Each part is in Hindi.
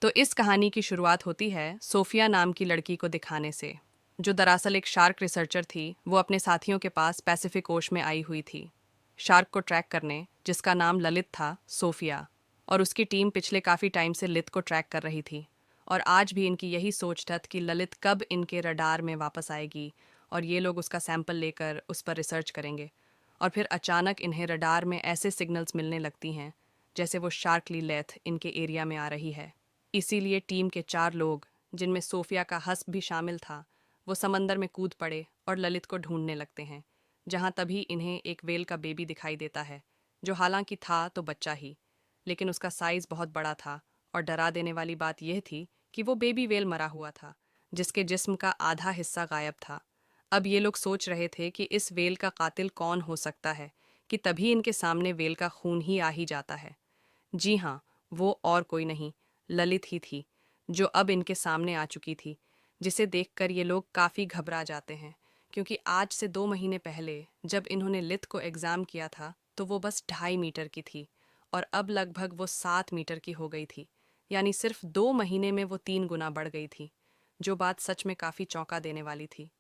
तो इस कहानी की शुरुआत होती है सोफिया नाम की लड़की को दिखाने से, जो दरअसल एक शार्क रिसर्चर थी। वो अपने साथियों के पास पैसिफिक ओशन में आई हुई थी, शार्क को ट्रैक करने, जिसका नाम ललित था। सोफिया और उसकी टीम पिछले काफ़ी टाइम से ललित को ट्रैक कर रही थी, और आज भी इनकी यही सोच थी कि ललित कब इनके रडार में वापस आएगी और ये लोग उसका सैंपल लेकर उस पर रिसर्च करेंगे। और फिर अचानक इन्हें रडार में ऐसे सिग्नल्स मिलने लगती हैं जैसे वो शार्कली लेथ इनके एरिया में आ रही है। इसीलिए टीम के 4 लोग, जिनमें सोफिया का हस्ब भी शामिल था, वो समंदर में कूद पड़े और ललित को ढूंढने लगते हैं। जहाँ तभी इन्हें एक वेल का बेबी दिखाई देता है, जो हालांकि था तो बच्चा ही, लेकिन उसका साइज बहुत बड़ा था। और डरा देने वाली बात यह थी कि वो बेबी वेल मरा हुआ था, जिसके जिस्म का आधा हिस्सा गायब था। अब ये लोग सोच रहे थे कि इस वेल का कातिल कौन हो सकता है, कि तभी इनके सामने वेल का खून ही आ ही जाता है। जी हाँ, वो और कोई नहीं, ललित ही थी, जो अब इनके सामने आ चुकी थी। जिसे देखकर ये लोग काफ़ी घबरा जाते हैं, क्योंकि आज से 2 महीने पहले जब इन्होंने लित को एग्ज़ाम किया था तो वो बस 2.5 मीटर की थी, और अब लगभग वो 7 मीटर की हो गई थी। यानी सिर्फ 2 महीने में वो 3 गुना बढ़ गई थी, जो बात सच में काफ़ी चौंका देने वाली थी।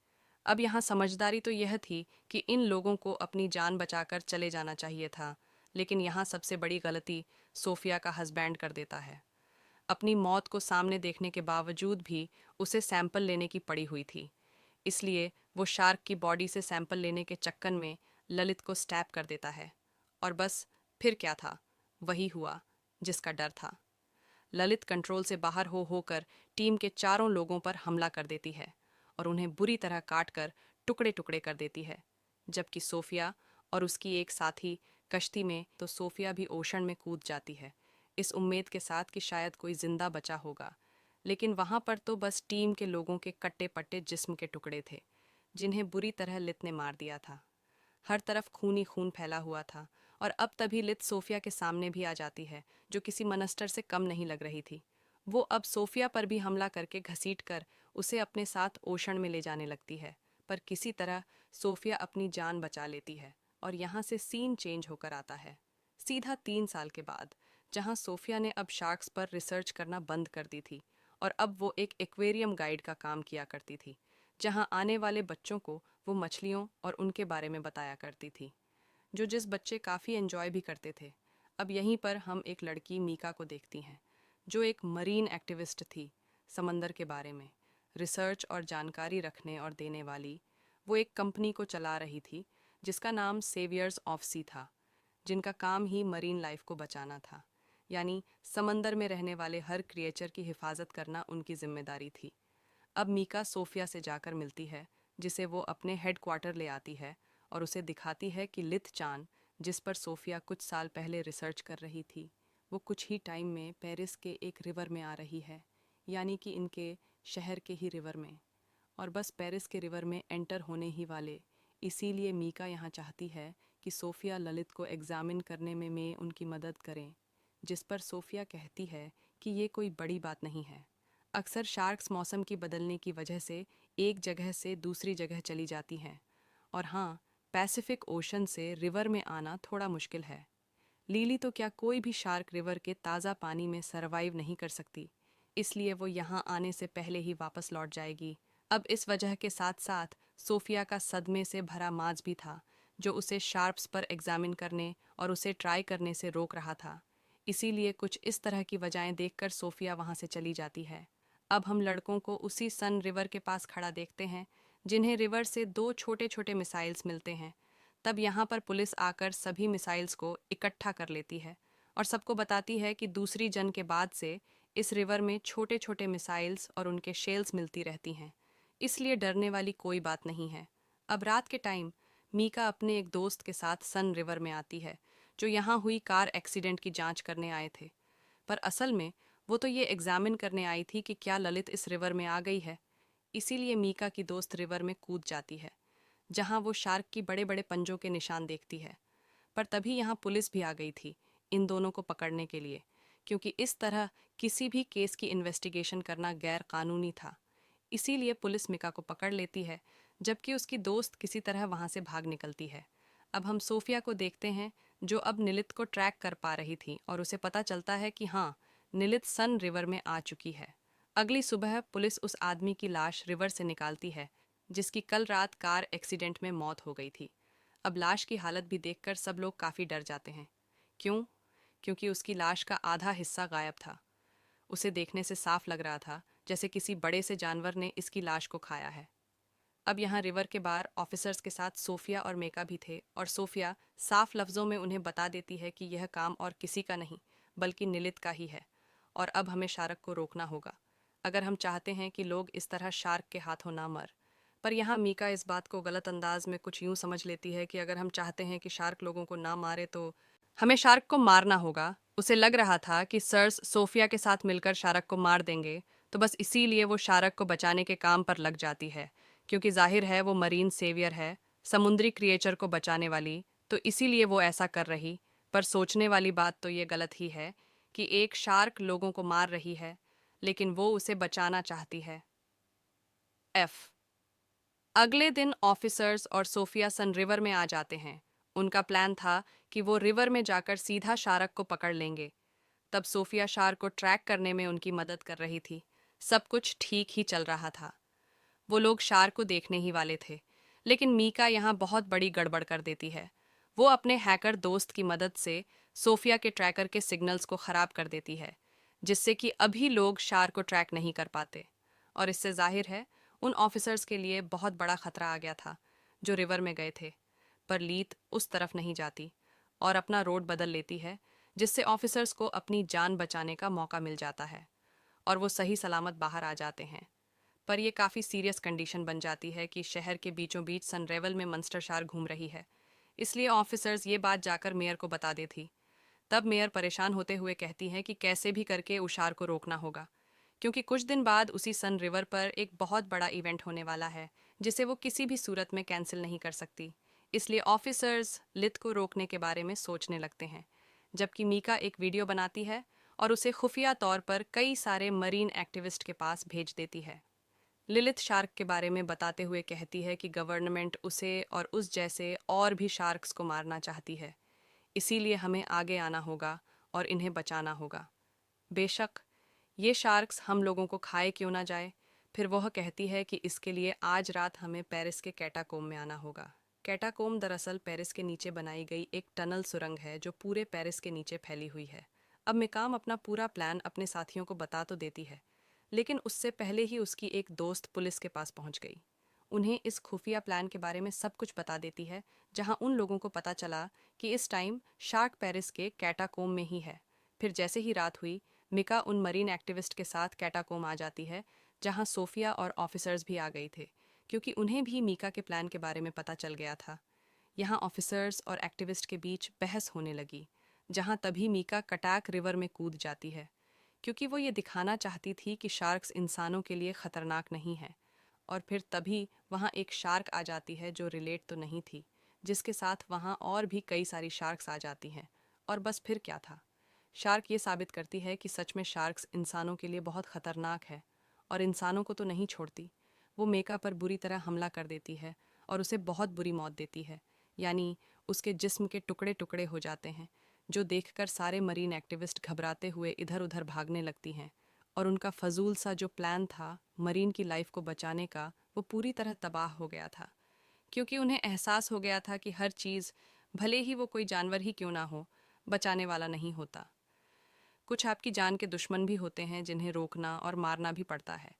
अब यहाँ समझदारी तो यह थी कि इन लोगों को अपनी जान बचाकर चले जाना चाहिए था, लेकिन यहाँ सबसे बड़ी गलती सोफिया का हस्बैंड कर देता है। अपनी मौत को सामने देखने के बावजूद भी उसे सैंपल लेने की पड़ी हुई थी। इसलिए वो शार्क की बॉडी से सैंपल लेने के चक्कर में ललित को स्टैप कर देता है। और बस फिर क्या था, वही हुआ जिसका डर था। ललित कंट्रोल से बाहर हो होकर टीम के 4 लोगों पर हमला कर देती है और उन्हें बुरी तरह काट कर टुकड़े टुकड़े कर देती है। जबकि सोफिया और उसकी एक साथी कश्ती में, तो सोफिया भी ओशन में कूद जाती है, इस उम्मीद के साथ कि शायद कोई जिंदा बचा होगा। लेकिन वहां पर तो बस टीम के लोगों के कट्टे पट्टे जिस्म के टुकड़े थे, जिन्हें बुरी तरह लित ने मार दिया था। हर तरफ खून ही खून फैला हुआ था। और अब तभी लित सोफिया के सामने भी आ जाती है, जो किसी मनस्टर से कम नहीं लग रही थी। वो अब सोफिया पर भी हमला करके घसीट कर उसे अपने साथ ओशन में ले जाने लगती है। पर किसी तरह सोफिया अपनी जान बचा लेती है, और यहाँ से सीन चेंज होकर आता है सीधा 3 साल के बाद, जहाँ सोफिया ने अब शार्क्स पर रिसर्च करना बंद कर दी थी, और अब वो एक एक्वेरियम गाइड का काम किया करती थी, जहाँ आने वाले बच्चों को वो मछलियों और उनके बारे में बताया करती थी, जो जिस बच्चे काफ़ी एंजॉय भी करते थे। अब यहीं पर हम एक लड़की मीका को देखती हैं, जो एक मरीन एक्टिविस्ट थी, समंदर के बारे में रिसर्च और जानकारी रखने और देने वाली। वो एक कंपनी को चला रही थी जिसका नाम सेवियर्स ऑफ सी था, जिनका काम ही मरीन लाइफ को बचाना था। यानी समंदर में रहने वाले हर क्रिएचर की हिफाजत करना उनकी जिम्मेदारी थी। अब मीका सोफिया से जाकर मिलती है, जिसे वो अपने हेडक्वार्टर ले आती है और उसे दिखाती है कि लिथ चान, जिस पर सोफिया कुछ साल पहले रिसर्च कर रही थी, वो कुछ ही टाइम में पेरिस के एक रिवर में आ रही है, यानी कि इनके शहर के ही रिवर में, और बस पेरिस के रिवर में एंटर होने ही वाले। इसीलिए मीका यहाँ चाहती है कि सोफिया ललित को एग्जामिन करने में मैं उनकी मदद करें, जिस पर सोफिया कहती है कि ये कोई बड़ी बात नहीं है। अक्सर शार्क्स मौसम की बदलने की वजह से एक जगह से दूसरी जगह चली जाती हैं, और हाँ, पैसिफिक ओशन से रिवर में आना थोड़ा मुश्किल है। लीली तो क्या कोई भी शार्क रिवर के ताज़ा पानी में सरवाइव नहीं कर सकती, इसलिए वो यहाँ आने से पहले ही वापस लौट जाएगी। अब इस वजह के साथ साथ सोफिया का सदमे से भरा माज भी था, जो उसे शार्प्स पर एग्जामिन करने और उसे ट्राई करने से रोक रहा था। इसीलिए कुछ इस तरह की वजहें देखकर सोफिया वहाँ से चली जाती है। अब हम लड़कों को उसी सन रिवर के पास खड़ा देखते हैं, जिन्हें रिवर से 2 छोटे छोटे मिसाइल्स मिलते हैं। तब यहाँ पर पुलिस आकर सभी मिसाइल्स को इकट्ठा कर लेती है और सबको बताती है कि दूसरी जंग के बाद से इस रिवर में छोटे छोटे मिसाइल्स और उनके शेल्स मिलती रहती हैं, इसलिए डरने वाली कोई बात नहीं है। अब रात के टाइम मीका अपने एक दोस्त के साथ सन रिवर में आती है, जो यहाँ हुई कार एक्सीडेंट की जांच करने आए थे। पर असल में वो तो ये एग्जामिन करने आई थी कि क्या ललित इस रिवर में आ गई है। इसीलिए मीका की दोस्त रिवर में कूद जाती है, जहाँ वो शार्क की बड़े बड़े पंजों के निशान देखती है। पर तभी यहाँ पुलिस भी आ गई थी इन दोनों को पकड़ने के लिए, क्योंकि इस तरह किसी भी केस की इन्वेस्टिगेशन करना गैर कानूनी था। इसीलिए पुलिस मिका को पकड़ लेती है, जबकि उसकी दोस्त किसी तरह वहाँ से भाग निकलती है। अब हम सोफिया को देखते हैं, जो अब निलित को ट्रैक कर पा रही थी, और उसे पता चलता है कि हाँ, निलित सन रिवर में आ चुकी है। अगली सुबह पुलिस उस आदमी की लाश रिवर से निकालती है जिसकी कल रात कार एक्सीडेंट में मौत हो गई थी। अब लाश की हालत भी देखकर सब लोग काफ़ी डर जाते हैं। क्यों? क्योंकि उसकी लाश का आधा हिस्सा गायब था। उसे देखने से साफ लग रहा था जैसे किसी बड़े से जानवर ने इसकी लाश को खाया है। अब यहाँ रिवर के बाहर ऑफिसर्स के साथ सोफिया और मेका भी थे और सोफिया साफ लफ्ज़ों में उन्हें बता देती है कि यह काम और किसी का नहीं बल्कि निलित का ही है और अब हमें शार्क को रोकना होगा अगर हम चाहते हैं कि लोग इस तरह शार्क के हाथों ना मर। पर यहाँ मीका इस बात को गलत अंदाज में कुछ यूं समझ लेती है कि अगर हम चाहते हैं कि शार्क लोगों को ना मारे तो हमें शार्क को मारना होगा। उसे लग रहा था कि सर्स सोफिया के साथ मिलकर शार्क को मार देंगे, तो बस इसीलिए वो शार्क को बचाने के काम पर लग जाती है, क्योंकि जाहिर है वो मरीन सेवियर है, समुद्री क्रिएचर को बचाने वाली, तो इसीलिए वो ऐसा कर रही। पर सोचने वाली बात तो ये गलत ही है कि एक शार्क लोगों को मार रही है लेकिन वो उसे बचाना चाहती है। एफ अगले दिन ऑफिसर्स और सोफिया सन रिवर में आ जाते हैं। उनका प्लान था कि वो रिवर में जाकर सीधा शार्क को पकड़ लेंगे। तब सोफिया शार्क को ट्रैक करने में उनकी मदद कर रही थी। सब कुछ ठीक ही चल रहा था। वो लोग शार्क को देखने ही वाले थे, लेकिन मीका यहाँ बहुत बड़ी गड़बड़ कर देती है। वो अपने हैकर दोस्त की मदद से सोफिया के ट्रैकर के सिग्नल्स को ख़राब कर देती है, जिससे कि अभी लोग शार्क को ट्रैक नहीं कर पाते। और इससे जाहिर है उन ऑफिसर्स के लिए बहुत बड़ा खतरा आ गया था जो रिवर में गए थे। पर लीत उस तरफ नहीं जाती और अपना रोड बदल लेती है, जिससे ऑफिसर्स को अपनी जान बचाने का मौका मिल जाता है और वो सही सलामत बाहर आ जाते हैं। पर यह काफ़ी सीरियस कंडीशन बन जाती है कि शहर के बीचों बीच सनरेवल में मंस्टर शार्क घूम रही है। इसलिए ऑफिसर्स ये बात जाकर मेयर को बता देती। तब मेयर परेशान होते हुए कहती है कि कैसे भी करके उशार को रोकना होगा, क्योंकि कुछ दिन बाद उसी सन रिवर पर एक बहुत बड़ा इवेंट होने वाला है जिसे वो किसी भी सूरत में कैंसिल नहीं कर सकती। इसलिए ऑफिसर्स लित को रोकने के बारे में सोचने लगते हैं, जबकि मीका एक वीडियो बनाती है और उसे खुफिया तौर पर कई सारे मरीन एक्टिविस्ट के पास भेज देती है। लिलित शार्क के बारे में बताते हुए कहती है कि गवर्नमेंट उसे और उस जैसे और भी शार्क्स को मारना चाहती है, इसीलिए हमें आगे आना होगा और इन्हें बचाना होगा। बेशक ये शार्क्स हम लोगों को खाए क्यों ना जाए। फिर वह कहती है कि इसके लिए आज रात हमें पेरिस के कैटाकोम में आना होगा। कैटाकोम दरअसल पेरिस के नीचे बनाई गई एक टनल सुरंग है जो पूरे पेरिस के नीचे फैली हुई है। अब मिकाम अपना पूरा प्लान अपने साथियों को बता तो देती है, लेकिन उससे पहले ही उसकी एक दोस्त पुलिस के पास पहुंच गई। उन्हें इस खुफिया प्लान के बारे में सब कुछ बता देती है, जहां उन लोगों को पता चला कि इस टाइम शार्क पेरिस के कैटाकोम में ही है। फिर जैसे ही रात हुई, मिका उन मरीन एक्टिविस्ट के साथ कैटाकोम आ जाती है, जहां सोफिया और ऑफिसर्स भी आ गई थे, क्योंकि उन्हें भी मीका के प्लान के बारे में पता चल गया था। यहाँ ऑफिसर्स और एक्टिविस्ट के बीच बहस होने लगी, जहाँ तभी मीका कटाक रिवर में कूद जाती है, क्योंकि वो ये दिखाना चाहती थी कि शार्क्स इंसानों के लिए ख़तरनाक नहीं है। और फिर तभी वहाँ एक शार्क आ जाती है जो रिलेट तो नहीं थी, जिसके साथ वहाँ और भी कई सारी शार्क्स आ जाती हैं। और बस फिर क्या था, शार्क ये साबित करती है कि सच में शार्क्स इंसानों के लिए बहुत ख़तरनाक है और इंसानों को तो नहीं छोड़ती। वो मेका पर बुरी तरह हमला कर देती है और उसे बहुत बुरी मौत देती है, यानी उसके जिस्म के टुकड़े टुकड़े हो जाते हैं, जो देखकर सारे मरीन एक्टिविस्ट घबराते हुए इधर उधर भागने लगती हैं और उनका फजूल सा जो प्लान था मरीन की लाइफ को बचाने का, वो पूरी तरह तबाह हो गया था, क्योंकि उन्हें एहसास हो गया था कि हर चीज़, भले ही वो कोई जानवर ही क्यों ना हो, बचाने वाला नहीं होता। कुछ आपकी जान के दुश्मन भी होते हैं जिन्हें रोकना और मारना भी पड़ता है।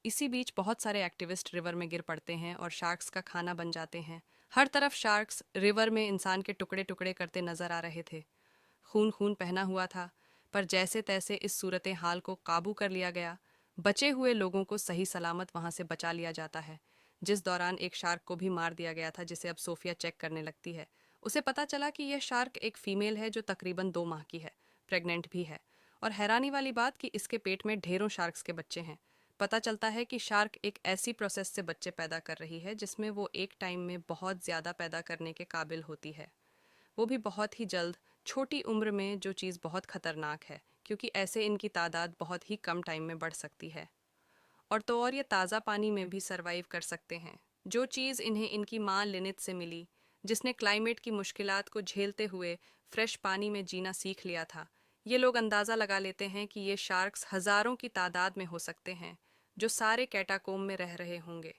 इसी बीच बहुत सारे एक्टिविस्ट रिवर में गिर पड़ते हैं और शार्क्स का खाना बन जाते हैं। हर तरफ शार्क्स रिवर में इंसान के टुकड़े टुकड़े करते नजर आ रहे थे। खून खून पहना हुआ था, पर जैसे तैसे इस सूरत हाल को काबू कर लिया गया। बचे हुए लोगों को सही सलामत वहां से बचा लिया जाता है, जिस दौरान एक शार्क को भी मार दिया गया था, जिसे अब सोफिया चेक करने लगती है। उसे पता चला कि यह शार्क एक फीमेल है जो तकरीबन 2 माह की है, प्रेग्नेंट भी है, और हैरानी वाली बात कि इसके पेट में ढेरों शार्क्स के बच्चे हैं। पता चलता है कि शार्क एक ऐसी प्रोसेस से बच्चे पैदा कर रही है जिसमें वो एक टाइम में बहुत ज़्यादा पैदा करने के काबिल होती है, वो भी बहुत ही जल्द, छोटी उम्र में, जो चीज़ बहुत खतरनाक है, क्योंकि ऐसे इनकी तादाद बहुत ही कम टाइम में बढ़ सकती है। और तो और ये ताज़ा पानी में भी सरवाइव कर सकते हैं, जो चीज़ इन्हें इनकी माँ लिनित से मिली, जिसने क्लाइमेट की मुश्किलात को झेलते हुए फ्रेश पानी में जीना सीख लिया था। ये लोग अंदाज़ा लगा लेते हैं कि ये शार्क्स हज़ारों की तादाद में हो सकते हैं जो सारे कैटाकोम में रह रहे होंगे।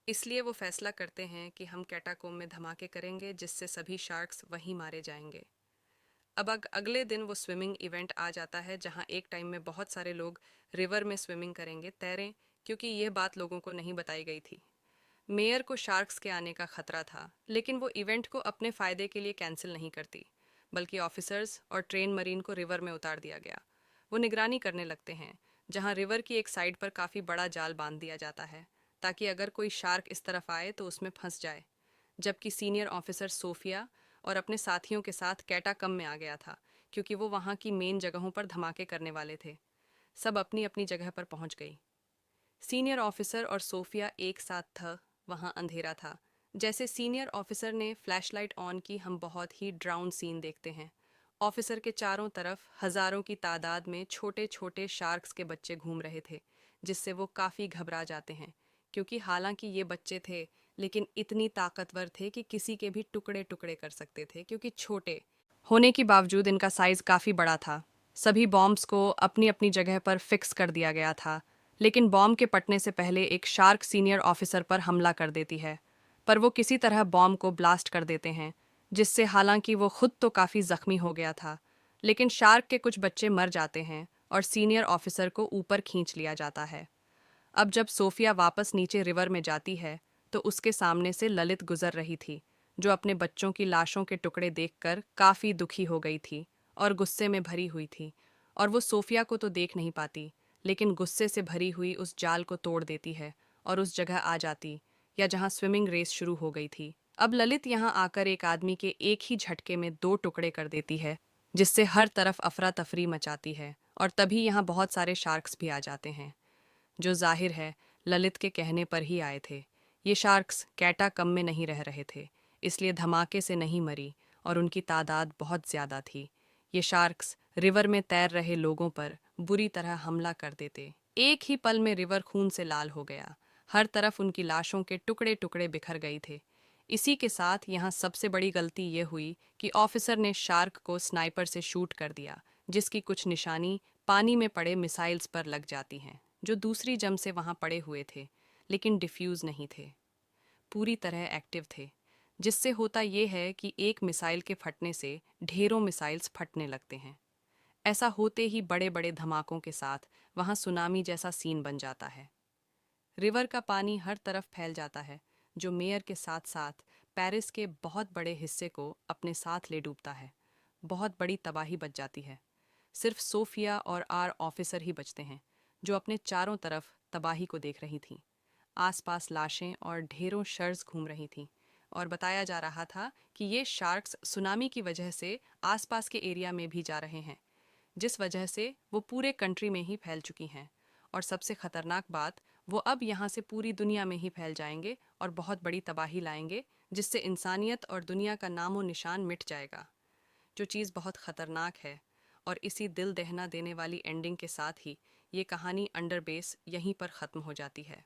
इसलिए वो फैसला करते हैं कि हम कैटाकोम में धमाके करेंगे जिससे सभी शार्क्स वहीं मारे जाएंगे। अब अगले दिन वो स्विमिंग इवेंट आ जाता है जहां एक टाइम में बहुत सारे लोग रिवर में स्विमिंग करेंगे, तैरें, क्योंकि यह बात लोगों को नहीं बताई गई थी। मेयर को शार्क्स के आने का खतरा था, लेकिन वो इवेंट को अपने फायदे के लिए कैंसिल नहीं करती, बल्कि ऑफिसर्स और ट्रेन मरीन को रिवर में उतार दिया गया। वो निगरानी करने लगते हैं, जहां रिवर की एक साइड पर काफ़ी बड़ा जाल बांध दिया जाता है ताकि अगर कोई शार्क इस तरफ आए तो उसमें फंस जाए। जबकि सीनियर ऑफिसर सोफिया और अपने साथियों के साथ कैटाकम में आ गया था, क्योंकि वो वहाँ की मेन जगहों पर धमाके करने वाले थे। सब अपनी अपनी जगह पर पहुंच गई। सीनियर ऑफिसर और सोफिया एक साथ था। वहाँ अंधेरा था। जैसे सीनियर ऑफिसर ने फ्लैशलाइट ऑन की, हम बहुत ही ड्राउन सीन देखते हैं। ऑफिसर के चारों तरफ हजारों की तादाद में छोटे छोटे शार्क्स के बच्चे घूम रहे थे, जिससे वो काफ़ी घबरा जाते हैं, क्योंकि हालांकि ये बच्चे थे लेकिन इतनी ताकतवर थे कि किसी के भी टुकड़े टुकड़े कर सकते थे। क्योंकि छोटे होने के बावजूद इनका साइज काफ़ी बड़ा था। सभी बॉम्ब्स को अपनी अपनी जगह पर फिक्स कर दिया गया था, लेकिन बॉम्ब के फटने से पहले एक शार्क सीनियर ऑफिसर पर हमला कर देती है। पर वो किसी तरह बॉम्ब को ब्लास्ट कर देते हैं, जिससे हालांकि वो खुद तो काफ़ी जख्मी हो गया था, लेकिन शार्क के कुछ बच्चे मर जाते हैं और सीनियर ऑफिसर को ऊपर खींच लिया जाता है। अब जब सोफिया वापस नीचे रिवर में जाती है तो उसके सामने से ललित गुजर रही थी, जो अपने बच्चों की लाशों के टुकड़े देखकर काफ़ी दुखी हो गई थी और गुस्से में भरी हुई थी। और वो सोफिया को तो देख नहीं पाती, लेकिन गुस्से से भरी हुई उस जाल को तोड़ देती है और उस जगह आ जाती या जहाँ स्विमिंग रेस शुरू हो गई थी। अब ललित यहाँ आकर एक आदमी के एक ही झटके में दो टुकड़े कर देती है, जिससे हर तरफ अफरा तफरी मचाती है। और तभी यहाँ बहुत सारे शार्क्स भी आ जाते हैं, जो जाहिर है ललित के कहने पर ही आए थे। ये शार्क्स कैटाकम में नहीं रह रहे थे, इसलिए धमाके से नहीं मरी और उनकी तादाद बहुत ज़्यादा थी। ये शार्क्स रिवर में तैर रहे लोगों पर बुरी तरह हमला कर देते। एक ही पल में रिवर खून से लाल हो गया। हर तरफ उनकी लाशों के टुकड़े टुकड़े बिखर गए थे। इसी के साथ यहाँ सबसे बड़ी गलती ये हुई कि ऑफिसर ने शार्क को स्नाइपर से शूट कर दिया, जिसकी कुछ निशानी पानी में पड़े मिसाइल्स पर लग जाती हैं, जो दूसरी जम से वहाँ पड़े हुए थे, लेकिन डिफ्यूज़ नहीं थे, पूरी तरह एक्टिव थे। जिससे होता ये है कि एक मिसाइल के फटने से ढेरों मिसाइल्स फटने लगते हैं। ऐसा होते ही बड़े बड़े धमाकों के साथ वहाँ सुनामी जैसा सीन बन जाता है। रिवर का पानी हर तरफ फैल जाता है, जो मेयर के साथ साथ पेरिस के बहुत बड़े हिस्से को अपने साथ ले डूबता है। बहुत बड़ी तबाही बच जाती है। सिर्फ सोफिया और आर ऑफिसर ही बचते हैं, जो अपने चारों तरफ तबाही को देख रही थीं। आसपास लाशें और ढेरों शर्स घूम रही थीं, और बताया जा रहा था कि ये शार्क्स सुनामी की वजह से आसपास के एरिया में भी जा रहे हैं, जिस वजह से वो पूरे कंट्री में ही फैल चुकी हैं। और सबसे खतरनाक बात, वो अब यहाँ से पूरी दुनिया में ही फैल जाएंगे और बहुत बड़ी तबाही लाएंगे, जिससे इंसानियत और दुनिया का नामो निशान मिट जाएगा, जो चीज़ बहुत ख़तरनाक है। और इसी दिल दहना देने वाली एंडिंग के साथ ही ये कहानी अंडर बेस यहीं पर ख़त्म हो जाती है।